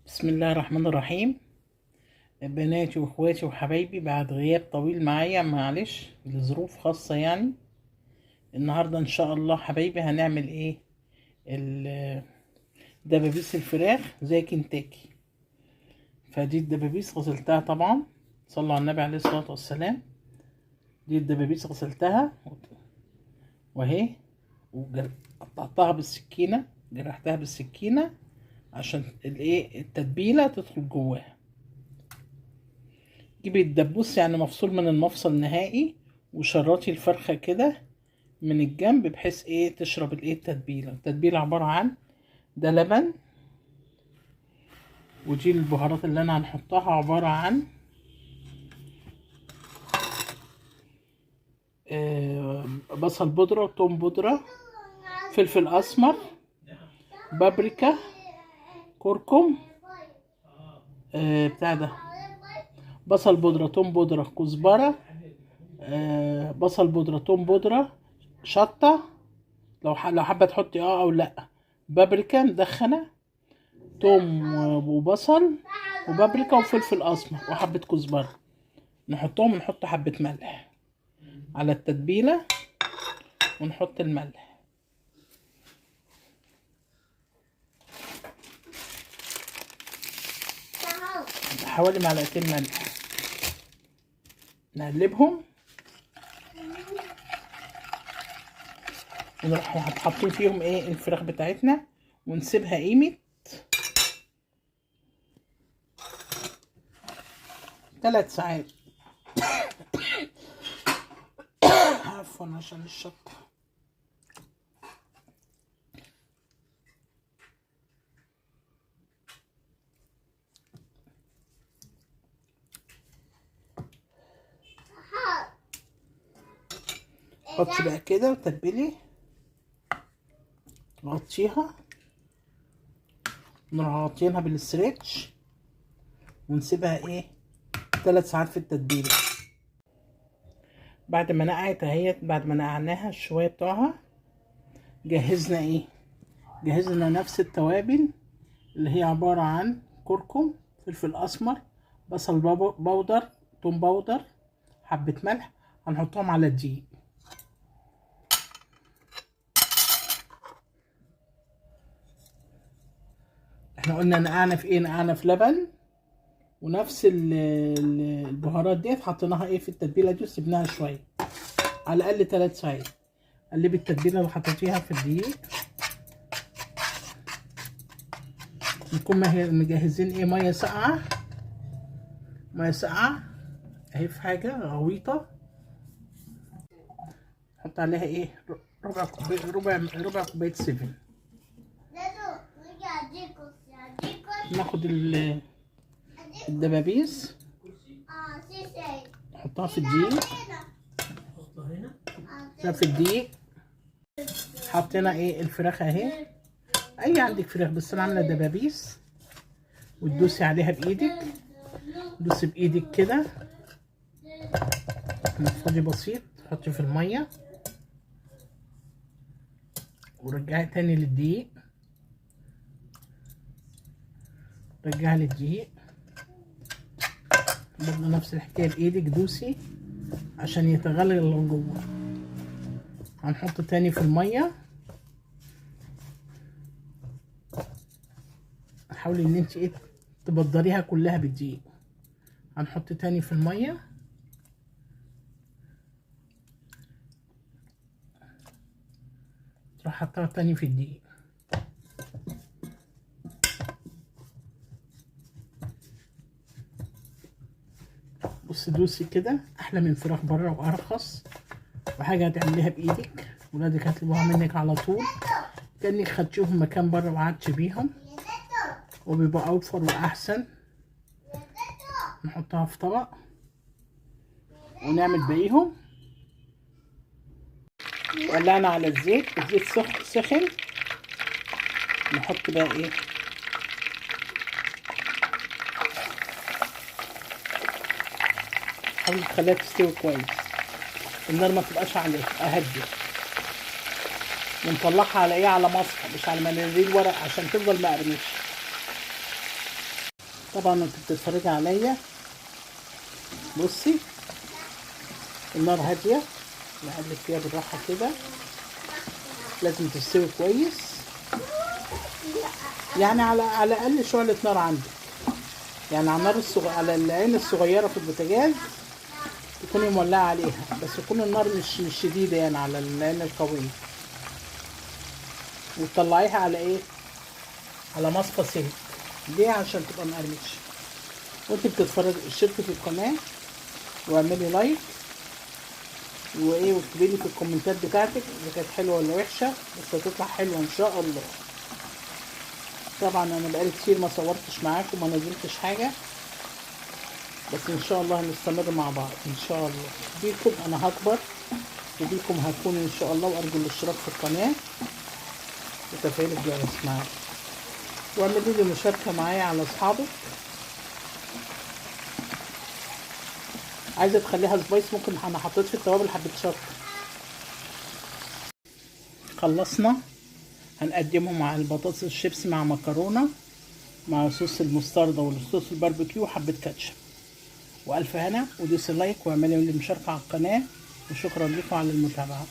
بسم الله الرحمن الرحيم. بناتي واخواتي وحبايبي، بعد غياب طويل معايا معلش لظروف خاصة يعني. النهاردة ان شاء الله حبايبي هنعمل ايه؟ دبابيس الفراخ زي كنتاكي. فدي الدبابيس غسلتها طبعا، صلوا على النبي عليه الصلاة والسلام. دي الدبابيس غسلتها واهي، وقطعتها بالسكينة، جرحتها بالسكينة عشان الايه التتبيلة تدخل جواها. جيبي الدبوس يعني مفصول من المفصل نهائي، وشرطي الفرخة كده من الجنب بحيث ايه تشرب الايه التتبيلة عبارة عن ده لبن، ودي البهارات اللي انا هنحطها عبارة عن بصل بودرة، توم بودرة، فلفل اسمر، بابريكا، كركم، بتاع ده، بصل بودرة، توم بودرة، كزبرة، بصل بودرة، توم بودرة، شطة لو حابة تحطي او لا، بابريكا مدخنة، توم وبصل وبابريكا وفلفل اسمر وحبة كزبرة، نحطهم ونحط حبة ملح على التتبيلة، ونحط الملح حوالي معلقتين ملح، نقلبهم ونروح حاطين فيهم ايه الفراخ بتاعتنا، ونسيبها قيمة 3 ساعات. عفوا عشان الشطة. حطي بقى كده وتبلي، غطيها، نروح غطينها بالستريتش ونسيبها ايه 3 ساعات في التتبيله. بعد ما نقعت اهيت، بعد ما نقعناها شويه بتوعها، جهزنا ايه، جهزنا نفس التوابل اللي هي عباره عن كركم، فلفل اسمر، بصل بودر، توم بودر، حبه ملح، هنحطهم على الدقيق. احنا قلنا نقعنا في ايه، نقعنا في لبن، ونفس البهارات ديت حطيناها ايه في التتبيله دي وسيبناها شويه على الاقل 3 ساعات. قلبي التتبيله اللي حطيتيها في الدقيق، نكون مجهزين ايه ميه ساقعه، ميه ساقعه اهي في حاجه غويطه، نحط عليها ايه ربع كوبايه، ربع كوبايه سيفن. ناخد الدبابيس نحطها في الدقيق، في الدقيق حطينا ايه الفراخ اهي، اي عندك فراخ بس انا عامله دبابيس، وتدوسي عليها بايدك، دوسي بايدك كده، نفضي بسيط، تحطي في الميه ورجعي تاني للدقيق، رجعي للدقيق برضه نفس الحكايه بايدك، دوسي عشان يتغلغل اللي جوه. هنحط تاني في الميه، حاولي ان انت ايه تبدريها كلها بالدقيق. هنحط تاني في الميه، تروح حطها تاني في الدقيق. بصي دوسي كده، احلى من فراخ بره وارخص، وحاجه هتعمليها بايدك، ولادك هيطلبوها منك على طول، كانك خدتيهم مكان بره وقعدتي بيهم، وبيبقى اوفر واحسن. نحطها في طبق ونعمل باقيهم. ولعنا على الزيت، الزيت سخن، نحط بقى ايه حاولي تخليها تستوي كويس، النار ما تبقاش عليها، اهدي، ونطلعها على ايه، على مصفى مش على مناديل ورق عشان تفضل مقرمشه. طبعا انت بتتفرجي عليا، بصي النار هاديه، نقلب فيها بالراحه كده، لازم تستوي كويس، يعني على الاقل شعله نار عندك، يعني على النار على العين الصغيره في البوتاجاز تكوني مولعه عليها، بس تكون النار مش شديده، يعني على العين القويه، وتطلعيها على ايه، على مصفى سلك. ليه؟ عشان تبقى مقرمشه. وانت بتتفرجي اشتركي في القناه واعملي لايك وايه، واكتبي لي في الكومنتات بتاعتك اذا كانت حلوه ولا وحشه، بس هتطلع حلوه ان شاء الله. طبعا انا بقالي كتير ما صورتش معاكم، ما نزلتش حاجه، بس ان شاء الله هنستمر مع بعض ان شاء الله. بيكم انا هكبر وبيكم هكون ان شاء الله، وارجو الاشتراك في القناه وتفعيل الجرس معايا، واعملي لي مشاركه معايا على اصحابك. عايزه تخليها سبايس ممكن، انا حطيت في التوابل حبه شطه. خلصنا، هنقدمهم مع البطاطس الشيبسي مع مكرونه مع صوص المستردة والصوص الباربيكيو وحبه كاتشب. والف هنا، ودوسي لايك واعملي لي مشاركه على القناه، وشكرا لكم على المتابعه.